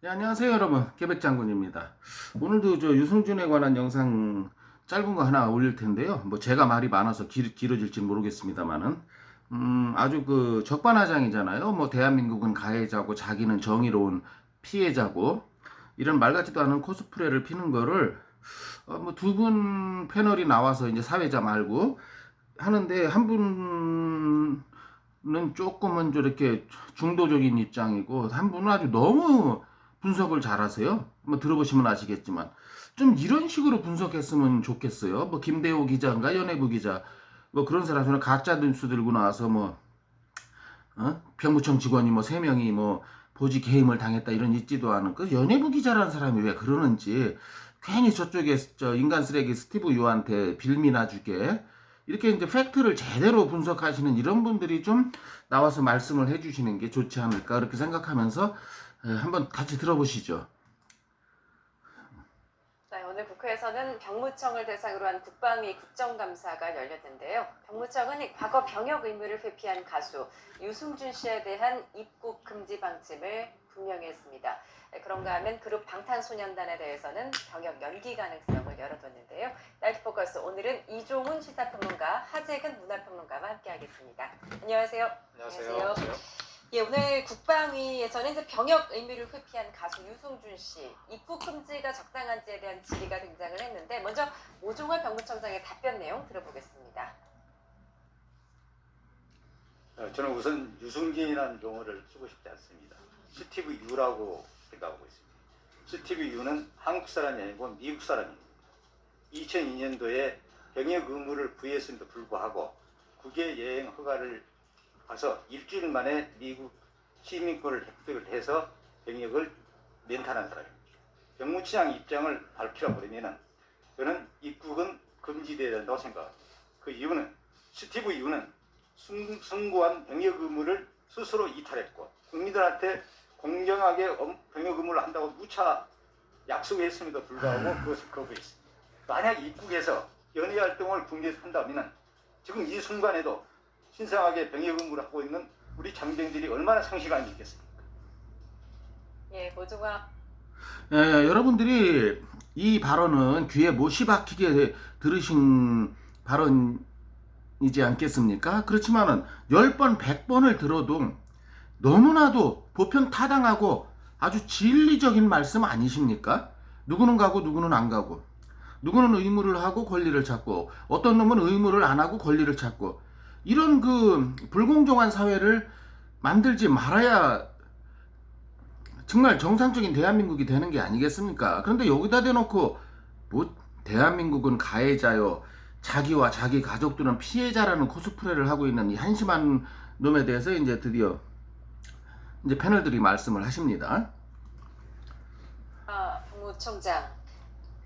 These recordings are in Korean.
네, 안녕하세요 여러분, 깨백장군입니다. 오늘도 저 유승준에 관한 영상 짧은 거 하나 올릴 텐데요. 뭐 제가 말이 많아서 길어질지 모르겠습니다만은 아주 그 적반하장이잖아요. 뭐 대한민국은 가해자고 자기는 정의로운 피해자고 이런 말 같지도 않은 코스프레를 피는 거를 뭐 두 분 패널이 나와서 이제 사회자 말고 하는데, 한 분은 조금은 저렇게 중도적인 입장이고 한 분은 아주 너무 분석을 잘하세요. 뭐 들어보시면 아시겠지만 좀 이런 식으로 분석했으면 좋겠어요. 뭐 김대호 기자인가 연예부 기자 뭐 그런 사람들은 가짜 뉴스 들고 나와서 뭐 병무청 직원이 뭐 3명이 뭐 보직 해임을 당했다 이런 있지도 않은 그 연예부 기자라는 사람이 왜 그러는지, 괜히 저쪽에 저 인간 쓰레기 스티브 유한테 빌미나 주게 이렇게 이제 팩트를 제대로 분석하시는 이런 분들이 좀 나와서 말씀을 해주시는 게 좋지 않을까 그렇게 생각하면서 한번 같이 들어보시죠. 네, 오늘 국회에서는 병무청을 대상으로 한 국방위 국정감사가 열렸는데요. 병무청은 과거 병역 의무를 회피한 가수 유승준 씨에 대한 입국 금지 방침을 분명히 했습니다. 그런가 하면 그룹 방탄소년단에 대해서는 병역 연기 가능성을 열어뒀는데요. 나이트포커스 오늘은 이종훈 시사평론가, 하재근 문화평론가와 함께하겠습니다. 안녕하세요. 안녕하세요. 예, 오늘 국방위에서는 이제 병역 의무를 회피한 가수 유승준 씨 입국 금지가 적당한지에 대한 질의가 등장을 했는데, 먼저 오종환 병무청장의 답변 내용 들어보겠습니다. 저는 우선 유승준이라는 용어를 쓰고 싶지 않습니다. 스티브 유라고 생각하고 있습니다. 스티브 유는 한국 사람이 아니고 미국 사람입니다. 2002년도에 병역 의무를 부여했음에도 불구하고 국외 여행 허가를 가서 일주일 만에 미국 시민권을 획득을 해서 병역을 면탄한 사람입니다. 병무청장 입장을 밝히라 그러면은 저는 입국은 금지되어야 된다고 생각합니다. 그 이유는 스티브 유는 승고한 병역 의무를 스스로 이탈했고 국민들한테 공정하게 병역 의무를 한다고 누차 약속했음에도 불구하고 그것을 거부했습니다. 만약 입국해서 연예 활동을 국내에서 한다면 지금 이 순간에도 신성하게 병역 의무를 하고 있는 우리 장병들이 얼마나 상실감이 있겠습니까? 예, 오종환. 여러분들이 이 발언은 귀에 못이 박히게 들으신 발언이지 않겠습니까? 그렇지만은 10번, 100번을 들어도 너무나도 보편타당하고 아주 진리적인 말씀 아니십니까? 누구는 가고 누구는 안 가고, 누구는 의무를 하고 권리를 찾고, 어떤 놈은 의무를 안 하고 권리를 찾고, 이런 그 불공정한 사회를 만들지 말아야 정말 정상적인 대한민국이 되는 게 아니겠습니까? 그런데 여기다 대놓고 뭐 대한민국은 가해자요, 자기와 자기 가족들은 피해자라는 코스프레를 하고 있는 이 한심한 놈에 대해서 이제 드디어 이제 패널들이 말씀을 하십니다. 병무청장,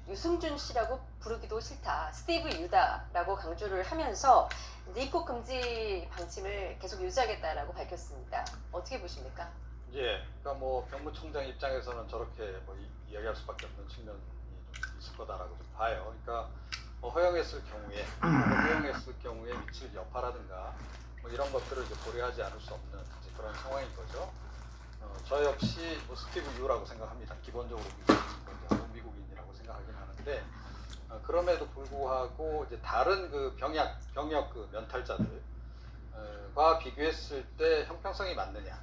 유승준 씨라고 부르기도 싫다, 스티브 유다라고 강조를 하면서 이제 입국 금지 방침을 계속 유지하겠다라고 밝혔습니다. 어떻게 보십니까? 예, 그러니까 뭐 병무청장 입장에서는 저렇게 뭐 이야기할 수밖에 없는 측면이 좀 있을 거다라고 좀 봐요. 그러니까 뭐 허용했을 경우에 미칠 여파라든가 뭐 이런 것들을 이제 고려하지 않을 수 없는 이제 그런 상황인 거죠. 저 역시 뭐 스티브 유라고 생각합니다. 기본적으로 미국인이라고 생각하긴 하는데, 그럼에도 불구하고 이제 다른 그 병역 그 면탈자들과 비교했을 때 형평성이 맞느냐,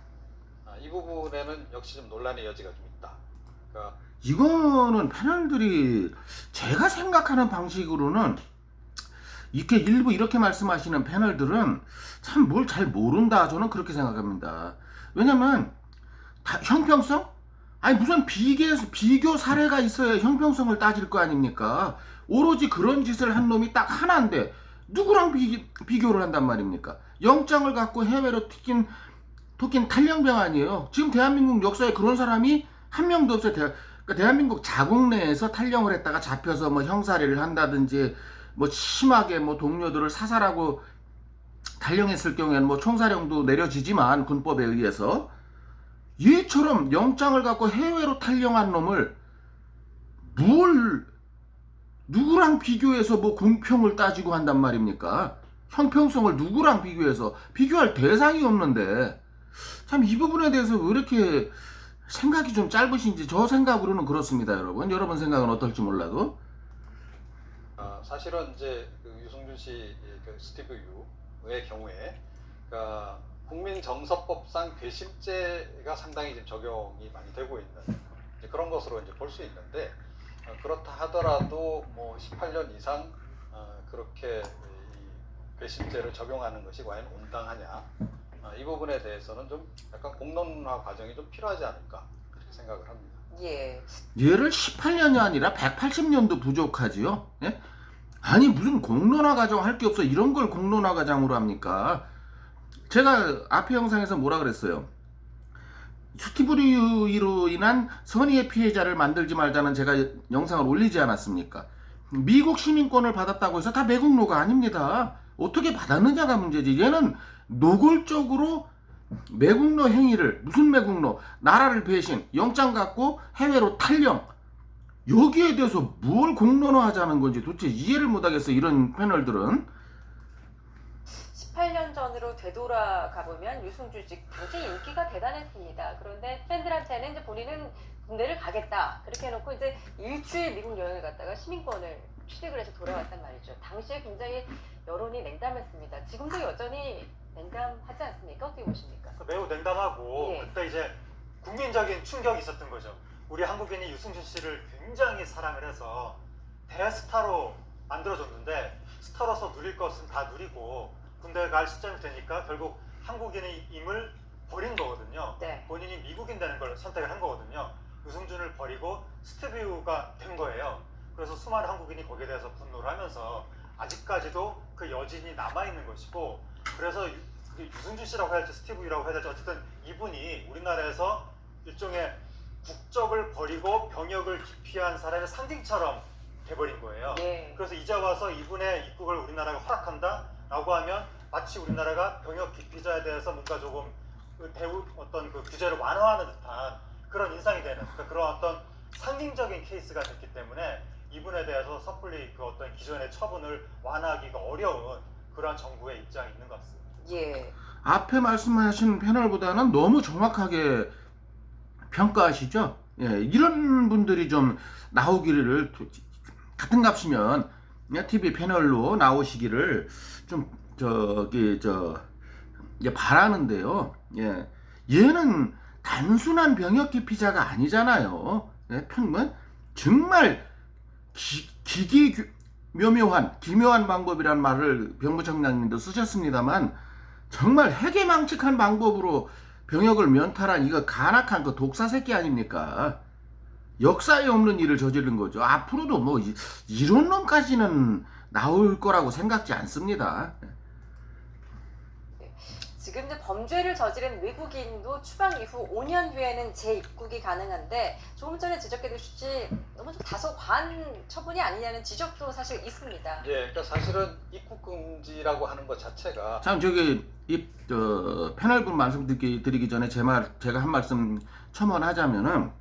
이 부분에는 역시 좀 논란의 여지가 좀 있다. 그러니까 이거는 패널들이 제가 생각하는 방식으로는 이렇게 일부 이렇게 말씀하시는 패널들은 참 뭘 잘 모른다, 저는 그렇게 생각합니다. 왜냐면 형평성? 아니 무슨 비교 사례가 있어야 형평성을 따질 거 아닙니까? 오로지 그런 짓을 한 놈이 딱 하나인데 누구랑 비교를 한단 말입니까? 영장을 갖고 해외로 토낀 탈영병 아니에요. 지금 대한민국 역사에 그런 사람이 한 명도 없어요. 그러니까 대한민국 자국 내에서 탈영을 했다가 잡혀서 뭐 형사를 한다든지 뭐 심하게 뭐 동료들을 사살하고 탈영했을 경우에는 뭐 총사령도 내려지지만 군법에 의해서 얘처럼 영장을 갖고 해외로 탈영한 놈을 누구랑 비교해서 뭐 공평을 따지고 한단 말입니까? 형평성을 누구랑 비교해서 비교할 대상이 없는데 참 이 부분에 대해서 왜 이렇게 생각이 좀 짧으신지 저 생각으로는 그렇습니다, 여러분. 여러분 생각은 어떨지 몰라도. 사실은 이제 그 유승준 씨, 그 스티브 유의 경우에, 그러니까 국민정서법상 괘씸죄가 상당히 지금 적용이 많이 되고 있는 이제 그런 것으로 이제 볼 수 있는데, 그렇다 하더라도 뭐 18년 이상 그렇게 이 괘씸죄를 적용하는 것이 과연 온당하냐, 이 부분에 대해서는 좀 약간 공론화 과정이 좀 필요하지 않을까 그렇게 생각을 합니다. 예. 얘를 18년이 아니라 180년도 부족하지요. 예? 아니 무슨 공론화 과정 할 게 없어. 이런 걸 공론화 과정으로 합니까? 제가 앞에 영상에서 뭐라 그랬어요? 스티브류로 인한 선의의 피해자를 만들지 말자는 제가 영상을 올리지 않았습니까? 미국 시민권을 받았다고 해서 다 매국노가 아닙니다. 어떻게 받았느냐가 문제지. 얘는 노골적으로 매국노 행위를, 무슨 매국노, 나라를 배신, 영장 갖고 해외로 탈영, 여기에 대해서 뭘 공론화하자는 건지 도대체 이해를 못하겠어. 이런 패널들은. 18년 전으로 되돌아가 보면 유승준 씨 굉장히 인기가 대단했습니다. 그런데 팬들한테는 이제 본인은 군대를 가겠다 그렇게 해놓고 이제 일주일 미국 여행을 갔다가 시민권을 취득을 해서 돌아왔단 말이죠. 당시에 굉장히 여론이 냉담했습니다. 지금도 여전히 냉담하지 않습니까? 어떻게 보십니까? 매우 냉담하고 예. 그때 이제 국민적인 충격이 있었던 거죠. 우리 한국인이 유승준 씨를 굉장히 사랑을 해서 대스타로 만들어줬는데 스타로서 누릴 것은 다 누리고 군대 갈 시점이 되니까 결국 한국인임을 버린 거거든요. 네. 본인이 미국인 되는 걸 선택을 한 거거든요. 유승준을 버리고 스티브유가 된 거예요. 그래서 수많은 한국인이 거기에 대해서 분노를 하면서 아직까지도 그 여진이 남아있는 것이고, 그래서 유승준 씨라고 해야 될지 스티브유라고 해야 될지 어쨌든 이분이 우리나라에서 일종의 국적을 버리고 병역을 기피한 사람의 상징처럼 돼버린 거예요. 예. 그래서 이제 와서 이분의 입국을 우리나라가 허락한다 라고 하면 마치 우리나라가 병역 기피자에 대해서 뭔가 조금 어떤 그 규제를 완화하는 듯한 그런 인상이 되는, 그러니까 그런 어떤 상징적인 케이스가 됐기 때문에 이분에 대해서 섣불리 그 어떤 기존의 처분을 완화하기가 어려운 그러한 정부의 입장이 있는 것 같습니다. 예. 앞에 말씀하신 패널보다는 너무 정확하게 평가하시죠. 예, 이런 분들이 좀 나오기를, 같은 값이면 TV 패널로 나오시기를 좀 바라는데요. 예, 얘는 단순한 병역 기피자가 아니잖아요. 예, 정말 기묘한 방법이란 말을 병무청장님도 쓰셨습니다만, 정말 해괴망측한 방법으로 병역을 면탈한 이거 간악한 그 독사 새끼 아닙니까? 역사에 없는 일을 저지른 거죠. 앞으로도 뭐 이런 놈까지는 나올 거라고 생각지 않습니다. 지금 이제 범죄를 저지른 외국인도 추방 이후 5년 후에는 재입국이 가능한데, 조금 전에 지적해 주셨지 너무 좀 다소 과한 처분이 아니냐는 지적도 사실 있습니다. 예, 그러니까 사실은 입국 금지라고 하는 것 자체가 참 패널분 말씀 드리기 전에 제가 한 말씀 첨언하자면은,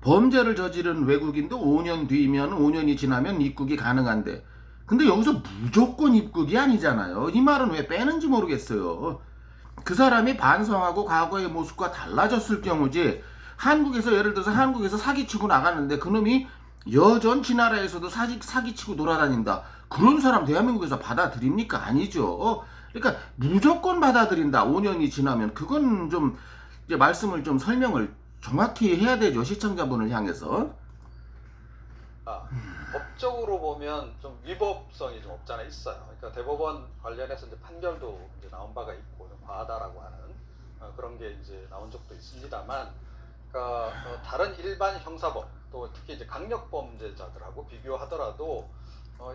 범죄를 저지른 외국인도 5년 뒤면 5년이 지나면 입국이 가능한데, 근데 여기서 무조건 입국이 아니잖아요. 이 말은 왜 빼는지 모르겠어요. 그 사람이 반성하고 과거의 모습과 달라졌을 경우지, 예를 들어서 한국에서 사기치고 나갔는데 그놈이 여전 지 나라에서도 사기치고 돌아다닌다, 그런 사람 대한민국에서 받아들입니까? 아니죠. 그러니까 무조건 받아들인다 5년이 지나면, 그건 좀 이제 말씀을 좀 설명을 정확히 해야 되죠, 시청자분을 향해서. 법적으로 보면 좀 위법성이 좀 없지 않아 있어요. 그러니까 대법원 관련해서 이제 판결도 이제 나온 바가 있고 좀 과하다라고 하는 그런 게 이제 나온 적도 있습니다만, 그러니까 다른 일반 형사법, 또 특히 이제 강력범죄자들하고 비교하더라도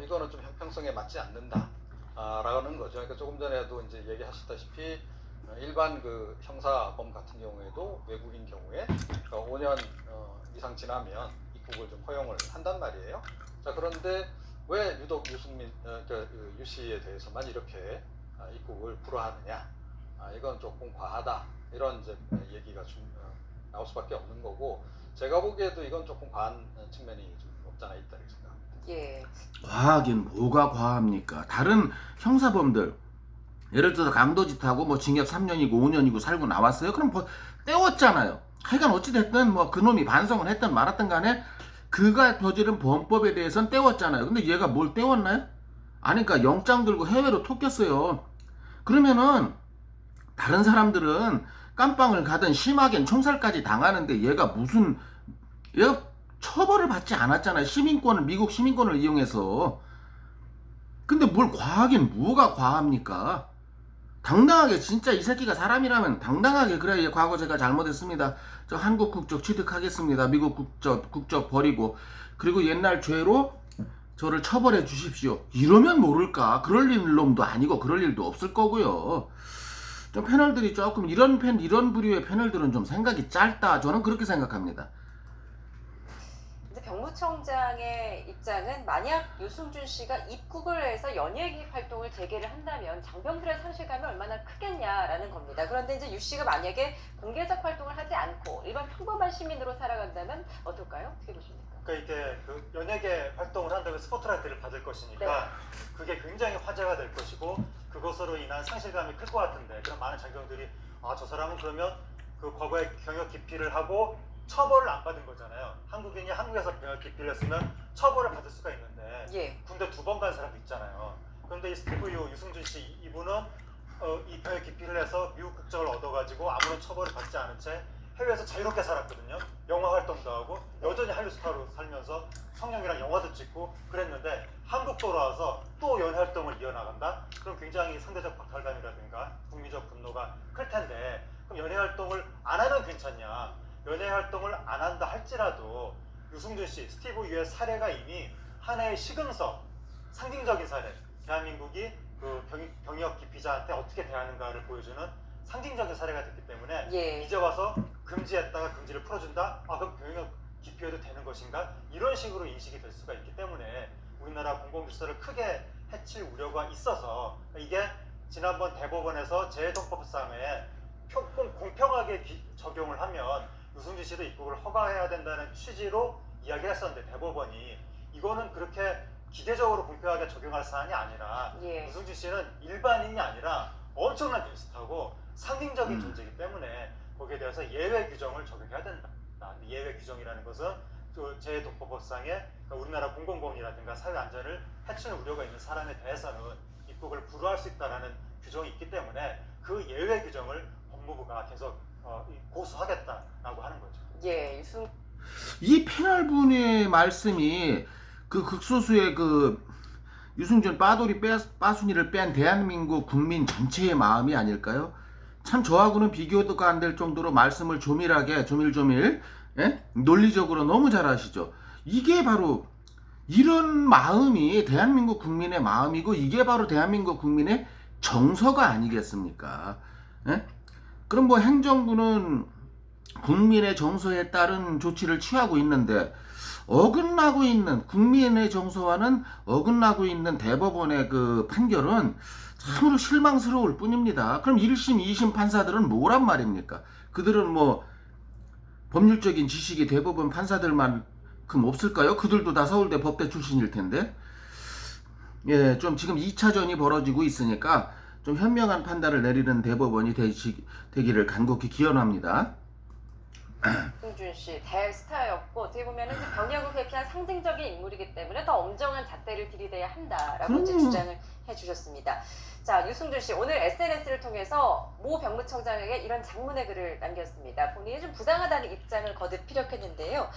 이거는 좀 형평성에 맞지 않는다라는 거죠. 그러니까 조금 전에도 이제 얘기하셨다시피 일반 그 형사범 같은 경우에도 외국인 경우에 그러니까 5년 이상 지나면 입국을 좀 허용을 한단 말이에요. 자, 그런데 왜 유독 유 씨에 대해서만 이렇게 입국을 불허하느냐? 이건 조금 과하다, 이런 이제 얘기가 좀 나올 수밖에 없는 거고, 제가 보기에도 이건 조금 과한 측면이 좀 없지 않아 있다 이렇게 생각합니다. 예. 과하긴 뭐가 과합니까? 다른 형사범들, 예를 들어서 강도짓하고 뭐 징역 3년이고 5년이고 살고 나왔어요? 그럼 떼웠잖아요. 하여간 어찌됐든 뭐 그놈이 반성을 했든 말았든 간에 그가 저지른 범법에 대해서는 떼웠잖아요. 근데 얘가 뭘 떼웠나요? 아니 그러니까 영장 들고 해외로 톡겼어요. 그러면은 다른 사람들은 깜빵을 가든 심하게는 총살까지 당하는데 얘가 처벌을 받지 않았잖아요. 미국 시민권을 이용해서. 근데 뭘 과하긴 뭐가 과합니까? 당당하게 진짜 이 새끼가 사람이라면 당당하게 그래 예, 과거 제가 잘못했습니다. 저 한국 국적 취득하겠습니다. 미국 국적 버리고 그리고 옛날 죄로 저를 처벌해 주십시오. 이러면 모를까? 그럴 놈도 아니고 그럴 일도 없을 거고요. 좀 패널들이 조금 이런 부류의 패널들은 좀 생각이 짧다. 저는 그렇게 생각합니다. 이제 병무청장의 입장은 만약 유승준 씨가 입국을 해서 연예계 활동을 재개를 한다면 장병들의 상실감이 얼마나 크겠냐라는 겁니다. 그런데 이제 유 씨가 만약에 공개적 활동을 하지 않고 일반 평범한 시민으로 살아간다면 어떨까요? 어떻게 보십니까? 그러니까 이게 그 연예계 활동을 한다면 스포트라이트를 받을 것이니까 네. 그게 굉장히 화제가 될 것이고 그것으로 인한 상실감이 클 것 같은데 그런 많은 장병들이 저 사람은 그러면 그 과거에 병역 기피를 하고 처벌을 안 받은 거잖아요. 한국인이 한국에서 병역 기피를 했으면 처벌을 받을 수가 있는데 예. 군대 2번 간 사람도 있잖아요. 그런데 이 스티브 유승준 씨 이분은 이 병역 기피를 해서 미국 국적을 얻어가지고 아무런 처벌을 받지 않은 채 해외에서 자유롭게 살았거든요. 영화 활동도 하고 여전히 한류 스타로 살면서 성룡이랑 영화도 찍고 그랬는데 한국 돌아와서 또 연애 활동을 이어나간다? 그럼 굉장히 상대적 박탈감이라든가 국민적 분노가 클 텐데 그럼 연애 활동을 안 하면 괜찮냐? 연애 활동을 안 한다 할지라도 유승준 씨, 스티브 유의 사례가 이미 하나의 시금석, 상징적인 사례. 대한민국이 그 병역 기피자한테 어떻게 대하는가를 보여주는 상징적인 사례가 됐기 때문에 예. 이제 와서 금지했다가 금지를 풀어준다? 그럼 병역 기피해도 되는 것인가? 이런 식으로 인식이 될 수가 있기 때문에 우리나라 공공질서를 크게 해칠 우려가 있어서 이게 지난번 대법원에서 재해동법상에 공평하게 적용을 하면 유승준 씨도 입국을 허가해야 된다는 취지로 이야기를 했었는데 대법원이 이거는 그렇게 기계적으로 공평하게 적용할 사안이 아니라 예. 유승준 씨는 일반인이 아니라 엄청난 비슷하고 상징적인 존재이기 때문에 거기에 대해서 예외 규정을 적용해야 된다. 예외 규정이라는 것은 그 재해독법상에 우리나라 공공권이라든가 사회 안전을 해치는 우려가 있는 사람에 대해서는 입국을 불허할 수 있다는 규정이 있기 때문에 그 예외 규정을 법무부가 계속 고수하겠다라고 하는 거죠. 예. 이 패널분의 말씀이 그 극소수의 그 유승준 빠순이를 뺀 대한민국 국민 전체의 마음이 아닐까요? 참 저하고는 비교가 안 될 정도로 말씀을 조밀조밀 논리적으로 너무 잘하시죠. 이게 바로 이런 마음이 대한민국 국민의 마음이고 이게 바로 대한민국 국민의 정서가 아니겠습니까? 그럼 뭐 행정부는 국민의 정서에 따른 조치를 취하고 있는데 어긋나고 있는 국민의 정서와는 어긋나고 있는 대법원의 그 판결은 참으로 실망스러울 뿐입니다. 그럼 1심, 2심 판사들은 뭐란 말입니까? 그들은 뭐 법률적인 지식이 대법원 판사들만큼 없을까요? 그들도 다 서울대 법대 출신일 텐데. 예, 좀 지금 2차전이 벌어지고 있으니까 좀 현명한 판단을 내리는 대법원이 되기를 간곡히 기원합니다. 유승준 씨 대스타였고 어떻게 보면 이제 병역을 회피한 상징적인 인물이기 때문에 더 엄정한 잣대를 들이대야 한다라고 이제 주장을 해주셨습니다. 자, 유승준 씨 오늘 SNS를 통해서 모 병무청장에게 이런 장문의 글을 남겼습니다. 본인이 좀 부당하다는 입장을 거듭 피력했는데요.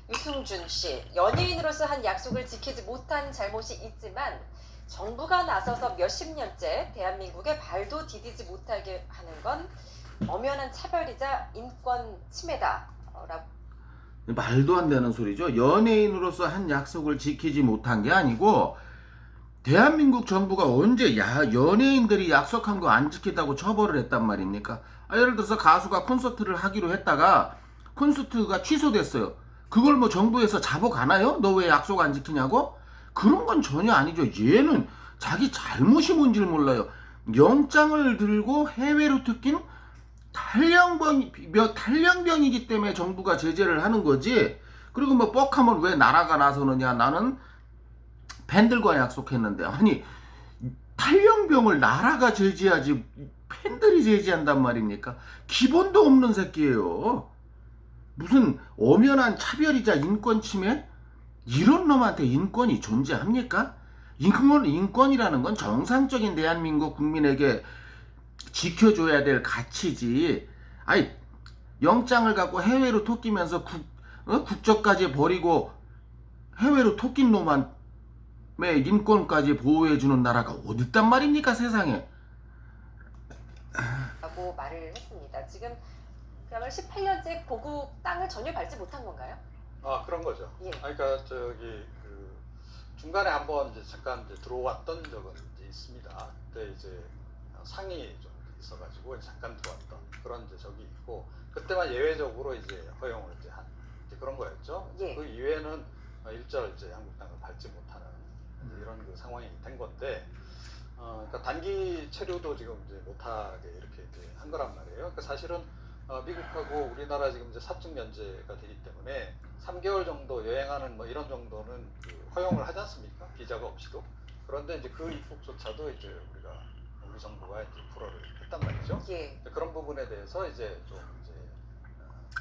유승준 씨, 연예인으로서 한 약속을 지키지 못한 잘못이 있지만 정부가 나서서 몇십 년째 대한민국에 발도 디디지 못하게 하는 건 엄연한 차별이자 인권 침해다라고. 말도 안 되는 소리죠. 연예인으로서 한 약속을 지키지 못한 게 아니고 대한민국 정부가 언제 연예인들이 약속한 거 안 지켰다고 처벌을 했단 말입니까? 예를 들어서 가수가 콘서트를 하기로 했다가 콘서트가 취소됐어요. 그걸 뭐 정부에서 잡아가나요? 너 왜 약속 안 지키냐고? 그런 건 전혀 아니죠. 얘는 자기 잘못이 뭔지를 몰라요. 영장을 들고 해외로 뜯긴 탈영병이기 때문에 정부가 제재를 하는 거지. 그리고 뭐 뻑하면 왜 나라가 나서느냐. 나는 팬들과 약속했는데. 아니 탈영병을 나라가 제재하지 팬들이 제재한단 말입니까? 기본도 없는 새끼예요. 무슨 엄연한 차별이자 인권 침해? 이런 놈한테 인권이 존재합니까? 인권이라는 건 정상적인 대한민국 국민에게 지켜줘야 될 가치지. 아니, 영장을 갖고 해외로 토끼면서 국적까지 버리고 해외로 토낀 놈의 인권까지 보호해주는 나라가 어딨단 말입니까, 세상에. 라고 말을 했습니다. 지금 그야말로 18년째 고국 땅을 전혀 밟지 못한 건가요? 아 그런 거죠. 예. 그러니까 저기 그 중간에 한번 이제 잠깐 이제 들어왔던 적은 이제 있습니다. 그때 이제 상이 좀 있어가지고 잠깐 들어왔던 그런 이제 적이 있고 그때만 예외적으로 이제 허용을 이제 한 이제 그런 거였죠. 예. 그 이외에는 일절 이제 한국 땅을 밟지 못하는 이제 이런 그 상황이 된 건데, 그러니까 단기 체류도 지금 이제 못하게 이렇게 이제 한 거란 말이에요. 그러니까 사실은 미국하고 우리나라 지금 이제 사증 면제가 되기 때문에 3개월 정도 여행하는 뭐 이런 정도는 그 허용을 하지 않습니까? 비자가 없이도. 그런데 이제 그 입국조차도 이제 우리 정부가 이제 불허를 했단 말이죠. 예. 그런 부분에 대해서 이제 좀 이제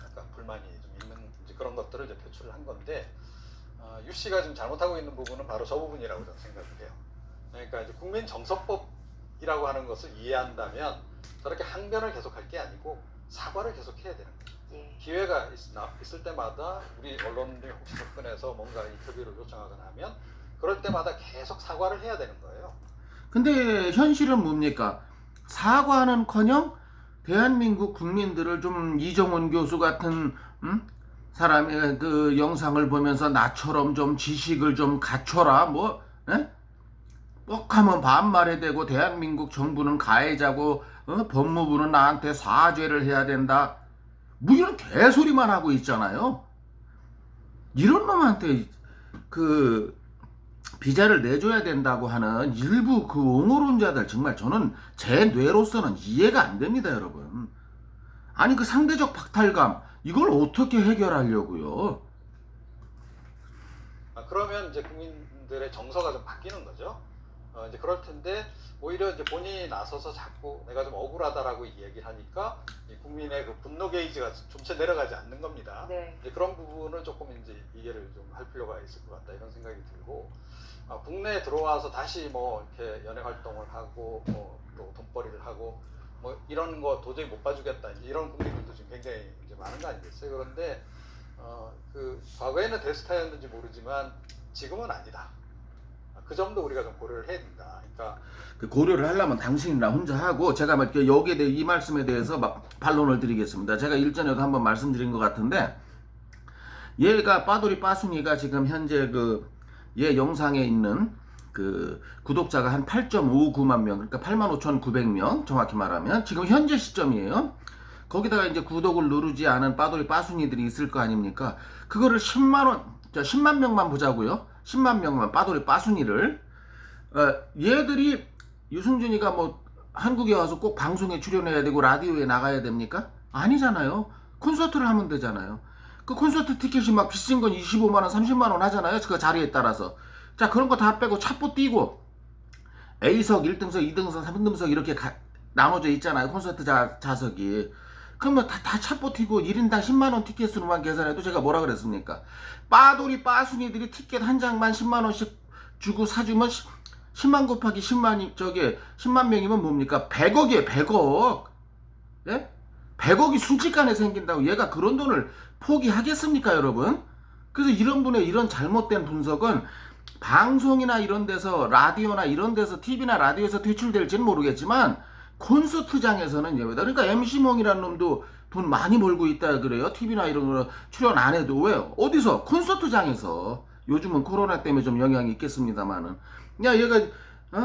약간 불만이 좀 있는 이제 그런 것들을 이제 표출을 한 건데, 유 씨가 지금 잘못하고 있는 부분은 바로 저 부분이라고 저는 생각을 해요. 그러니까 이제 국민정서법이라고 하는 것을 이해한다면 저렇게 항변을 계속할 게 아니고 사과를 계속해야 되는 거예요. 예. 기회가 있을 때마다 우리 언론들이 혹시 접근해서 뭔가 인터뷰를 요청하거나 하면 그럴 때마다 계속 사과를 해야 되는 거예요. 근데 현실은 뭡니까? 사과는커녕 대한민국 국민들을 좀 이정훈 교수 같은 사람의 그 영상을 보면서 나처럼 좀 지식을 좀 갖춰라 뭐 뻑하면 반말에 대고 대한민국 정부는 가해자고 법무부는 나한테 사죄를 해야 된다 뭐 이런 개소리만 하고 있잖아요. 이런 놈한테 그 비자를 내줘야 된다고 하는 일부 그 옹호론자들 정말 저는 제 뇌로서는 이해가 안 됩니다, 여러분. 아니 그 상대적 박탈감 이걸 어떻게 해결하려고요? 그러면 이제 국민들의 정서가 좀 바뀌는 거죠. 이제 그럴 텐데 오히려 이제 본인이 나서서 자꾸 내가 좀 억울하다라고 얘기를 하니까 이 국민의 그 분노 게이지가 좀 채 내려가지 않는 겁니다. 네. 이제 그런 부분을 조금 이제 이해를 좀 할 필요가 있을 것 같다 이런 생각이 들고, 국내에 들어와서 다시 뭐 이렇게 연예 활동을 하고 또 돈벌이를 하고 뭐 이런 거 도저히 못 봐주겠다 이런 국민들도 지금 굉장히 이제 많은 거 아니겠어요? 그런데 그 과거에는 대스타였는지 모르지만 지금은 아니다. 그 점도 우리가 좀 고려를 해야 된다. 그러니까 그 고려를 하려면 당신이나 혼자 하고 제가 막 여기에 대해 이 말씀에 대해서 막 반론을 드리겠습니다. 제가 일전에도 한번 말씀드린 것 같은데 얘가 빠돌이 빠순이가 지금 현재 그 얘 영상에 있는 그 구독자가 한 8.59만 명, 그러니까 85,900명 정확히 말하면 지금 현재 시점이에요. 거기다가 이제 구독을 누르지 않은 빠돌이 빠순이들이 있을 거 아닙니까? 그거를 10만 명만 보자고요. 10만 명만 빠돌이 빠순이를 얘들이 유승준이가 뭐 한국에 와서 꼭 방송에 출연해야 되고 라디오에 나가야 됩니까? 아니잖아요. 콘서트를 하면 되잖아요. 그 콘서트 티켓이 막 비싼 건 25만원 30만원 하잖아요. 그 자리에 따라서. 자 그런 거 다 빼고 차포 띄고 A석 1등석 2등석 3등석 이렇게 나눠져 있잖아요. 콘서트 좌석이. 그러면 다 차포 튀고 1인당 10만원 티켓으로만 계산해도 제가 뭐라 그랬습니까? 빠돌이 빠순이들이 티켓 한 장만 10만원씩 주고 사주면 10만 곱하기 10만 명이면 뭡니까? 100억이에요, 100억. 예? 100억이 순식간에 생긴다고 얘가 그런 돈을 포기하겠습니까, 여러분? 그래서 이런 분의 이런 잘못된 분석은 방송이나 이런 데서 라디오나 이런 데서 TV나 라디오에서 퇴출될지는 모르겠지만 콘서트장에서는 예외다. 그러니까 MC몽이라는 놈도 돈 많이 벌고 있다 그래요. TV나 이런 거 출연 안 해도. 왜요? 어디서? 콘서트장에서. 요즘은 코로나 때문에 좀 영향이 있겠습니다만은. 야, 얘가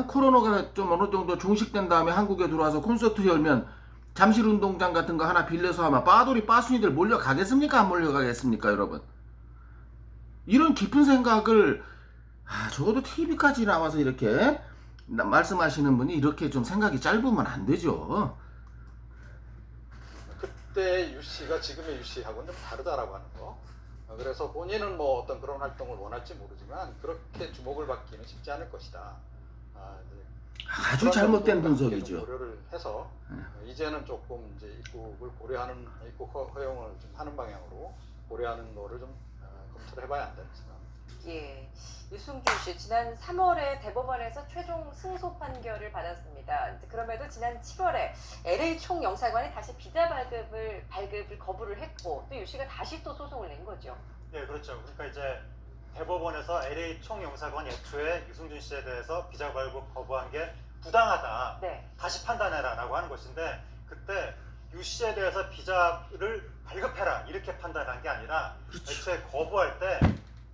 코로나가 좀 어느 정도 종식된 다음에 한국에 들어와서 콘서트 열면 잠실운동장 같은 거 하나 빌려서 하면 빠돌이 빠순이들 몰려가겠습니까? 안 몰려가겠습니까, 여러분? 이런 깊은 생각을 적어도 TV까지 나와서 이렇게 말씀하시는 분이 이렇게 좀 생각이 짧으면 안 되죠. 그때 유 씨가 지금의 유 씨하고는 좀 다르다라고 하는 거. 그래서 본인은 뭐 어떤 그런 활동을 원할지 모르지만 그렇게 주목을 받기는 쉽지 않을 것이다. 아주 잘못된 분석이죠. 고려를 해서 이제는 조금 이제 입국을 고려하는 입국 허용을 좀 하는 방향으로 고려하는 거를 좀 검토를 해봐야 안 되는 생각입니다. 예, 유승준 씨 지난 3월에 대법원에서 최종 승소 판결을 받았습니다. 그럼에도 지난 7월에 LA 총영사관이 다시 비자 발급을 거부를 했고 또 유 씨가 다시 또 소송을 낸 거죠. 예, 그렇죠. 그러니까 이제 대법원에서 LA 총영사관이 애초에 유승준 씨에 대해서 비자 발급 거부한 게 부당하다. 네. 다시 판단해라라고 하는 것인데 그때 유 씨에 대해서 비자를 발급해라 이렇게 판단한 게 아니라 애초에 거부할 때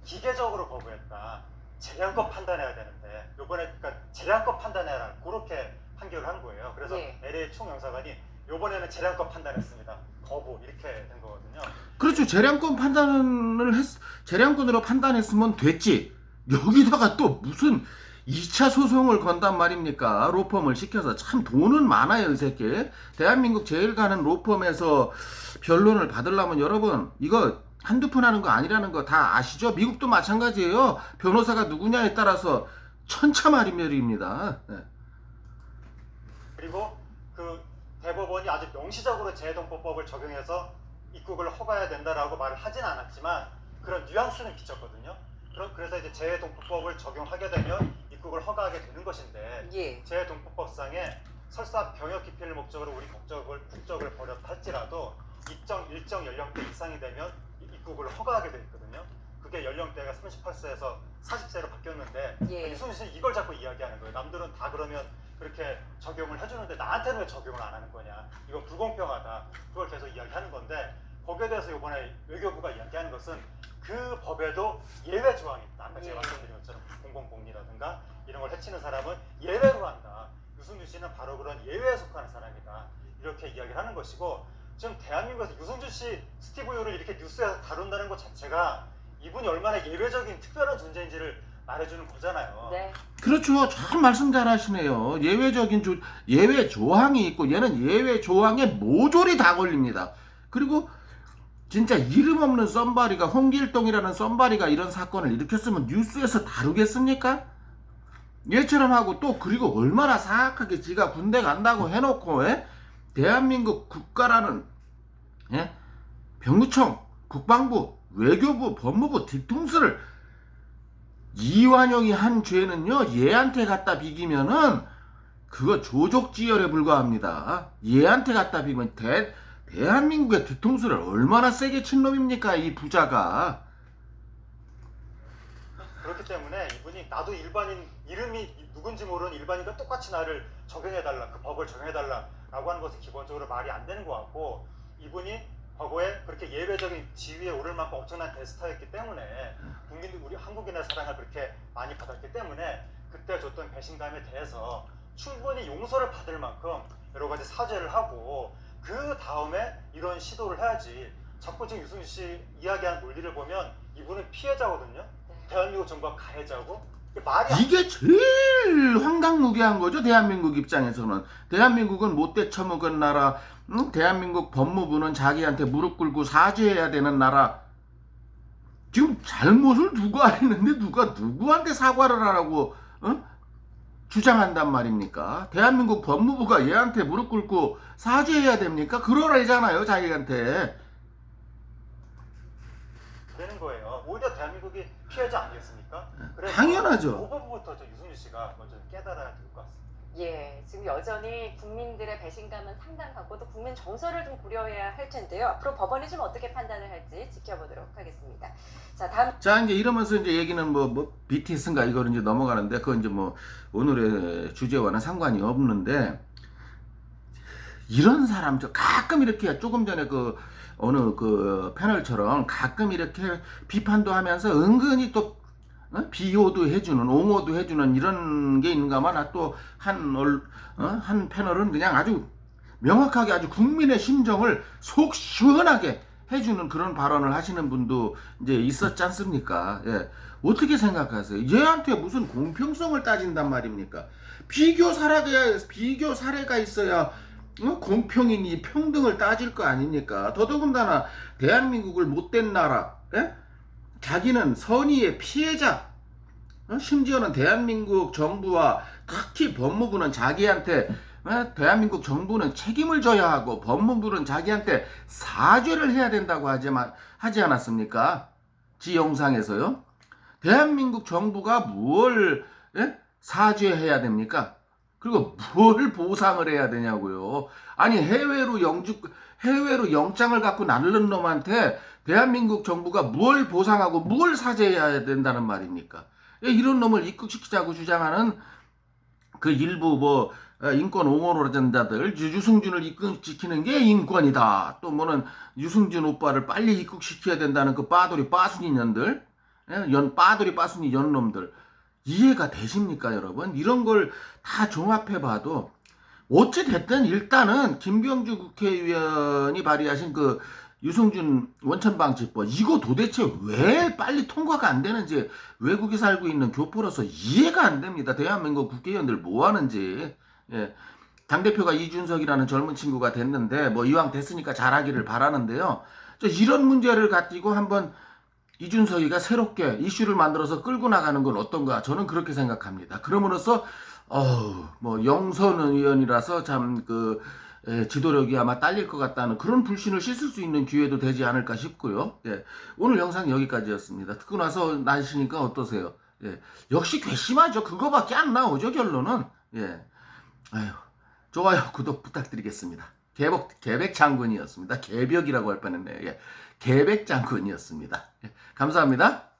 기계적으로 거부했다. 재량껏 판단해야 되는데 요번에 그러니까 재량껏 판단해라 그렇게 판결을 한 거예요. 그래서 예. LA 총영사관이 요번에는 재량껏 판단했습니다. 거부 이렇게 된 거거든요. 그렇죠. 재량권으로 판단했으면 됐지. 여기다가 또 무슨 2차 소송을 건단 말입니까? 로펌을 시켜서. 참 돈은 많아요, 이 새끼. 대한민국 제일 가는 로펌에서 변론을 받으려면 여러분 이거 한두 푼 하는 거 아니라는 거 다 아시죠? 미국도 마찬가지예요. 변호사가 누구냐에 따라서 천차만별입니다. 네. 그리고 그 대법원이 아주 명시적으로 재해동법법을 적용해서 입국을 허가해야 된다라고 말을 하진 않았지만 그런 뉘앙스는 비쳤거든요. 그래서 이제 재해동법법을 적용하게 되면 입국을 허가하게 되는 것인데 예. 재해동법법상에 설사 병역 기피를 목적으로 우리 국적을 버렸다 할지라도 일정 연령대 이상이 되면 입국을 허가하게 돼 있거든요. 그게 연령대가 38세에서 40세로 바뀌었는데 예. 유승준 씨는 이걸 자꾸 이야기하는 거예요. 남들은 다 그러면 그렇게 적용을 해주는데 나한테는 왜 적용을 안 하는 거냐. 이거 불공평하다. 그걸 계속 이야기하는 건데 거기에 대해서 이번에 외교부가 이야기하는 것은 그 법에도 예외 조항이 있다. 아까 제가 말씀드린 것처럼 공공복리라든가 이런 걸 해치는 사람은 예외로 한다. 유승준 씨는 바로 그런 예외에 속하는 사람이다. 이렇게 이야기를 하는 것이고 지금 대한민국에서 유승준 씨 스티브 유를 이렇게 뉴스에서 다룬다는 것 자체가 이분이 얼마나 예외적인 특별한 존재인지를 말해주는 거잖아요. 네. 그렇죠. 참 말씀 잘하시네요. 예외 조항이 있고 얘는 예외 조항에 모조리 다 걸립니다. 그리고 진짜 이름 없는 썸바리가 홍길동이라는 썸바리가 이런 사건을 일으켰으면 뉴스에서 다루겠습니까? 얘처럼 하고 또 그리고 얼마나 사악하게 지가 군대 간다고 해놓고 대한민국 국가라는 병무청, 국방부, 외교부, 법무부 뒤통수를 이완용이 한 죄는요 얘한테 갖다 비기면은 그거 조족지혈에 불과합니다. 얘한테 갖다 비기면 대한민국의 뒤통수를 얼마나 세게 친 놈입니까 이 부자가. 그렇기 때문에 이분이 나도 일반인 이름이 누군지 모르는 일반인과 똑같이 나를 적용해달라 그 법을 적용해달라라고 하는 것은 기본적으로 말이 안 되는 것 같고 이분이 과거에 그렇게 예외적인 지위에 오를 만큼 엄청난 대스타였기 때문에 국민들 우리 한국인의 사랑을 그렇게 많이 받았기 때문에 그때 줬던 배신감에 대해서 충분히 용서를 받을 만큼 여러 가지 사죄를 하고 그 다음에 이런 시도를 해야지. 자꾸 지금 유승준 씨 이야기한 논리를 보면 이분은 피해자거든요. 대한민국 정부가 가해자고 말이 안 이게 제일 황당무계한 거죠. 대한민국 입장에서는. 대한민국은 못돼 처먹은 나라. 대한민국 법무부는 자기한테 무릎 꿇고 사죄해야 되는 나라. 지금 잘못을 누가 했는데 누가 누구한테 사과를 하라고 주장한단 말입니까? 대한민국 법무부가 얘한테 무릎 꿇고 사죄해야 됩니까? 그러라잖아요 자기한테. 되는 거예요. 오히려 대한민국이 피해자 아니겠습니까? 그래서 당연하죠. 그 부분부터 유승준 씨가 먼저 깨달아야 될 것 같습니다. 예, 지금 여전히 국민들의 배신감은 상당하고 또 국민 정서를 좀 고려해야 할 텐데요. 앞으로 법원이 좀 어떻게 판단을 할지 지켜보도록 하겠습니다. 자, 다음. 자, 이제 이러면서 이제 얘기는 뭐 BTS인가 이거를 이제 넘어가는데 그건 이제 뭐 오늘의 주제와는 상관이 없는데 이런 사람 저 가끔 이렇게 조금 전에 그 어느 그 패널처럼 가끔 이렇게 비판도 하면서 은근히 또 비호도 해주는 옹호도 해주는 이런 게 있는가만 또 한 패널은 그냥 아주 명확하게 아주 국민의 심정을 속 시원하게 해주는 그런 발언을 하시는 분도 이제 있었지 않습니까? 예. 어떻게 생각하세요? 얘한테 무슨 공평성을 따진단 말입니까? 비교 사례가 있어야 공평이니 평등을 따질 거 아닙니까? 더더군다나 대한민국을 못된 나라, 자기는 선의의 피해자, 심지어는 대한민국 정부와 특히 법무부는 자기한테 대한민국 정부는 책임을 져야 하고 법무부는 자기한테 사죄를 해야 된다고 하지 않았습니까? 지 영상에서요. 대한민국 정부가 뭘 사죄해야 됩니까? 그리고 뭘 보상을 해야 되냐고요. 아니 해외로 영장을 갖고 날른 놈한테 대한민국 정부가 뭘 보상하고 뭘 사죄해야 된다는 말입니까? 이런 놈을 입국시키자고 주장하는 그 일부 인권 옹호론자들 유승준을 입국시키는 게 인권이다. 또 뭐는 유승준 오빠를 빨리 입국시켜야 된다는 그 빠돌이 빠순이년들, 빠돌이 빠순이 연놈들 이해가 되십니까, 여러분? 이런 걸 다 종합해봐도 어찌 됐든 일단은 김병주 국회의원이 발의하신 그 유승준 원천방지법 이거 도대체 왜 빨리 통과가 안 되는지 외국에 살고 있는 교포로서 이해가 안 됩니다. 대한민국 국회의원들 뭐 하는지. 예. 당대표가 이준석이라는 젊은 친구가 됐는데 뭐 이왕 됐으니까 잘하기를 바라는데요. 이런 문제를 가지고 한번 이준석이가 새롭게 이슈를 만들어서 끌고 나가는 건 어떤가 저는 그렇게 생각합니다. 그럼으로써 뭐 영선 의원이라서 참 지도력이 아마 딸릴 것 같다는 그런 불신을 씻을 수 있는 기회도 되지 않을까 싶고요. 예. 오늘 영상 여기까지였습니다. 듣고 나서 나시니까 어떠세요? 예. 역시 괘씸하죠. 그거밖에 안 나오죠, 결론은. 예. 아유, 좋아요, 구독 부탁드리겠습니다. 개백 장군이었습니다. 개벽이라고 할 뻔했네요. 예. 개백 장군이었습니다. 예. 감사합니다.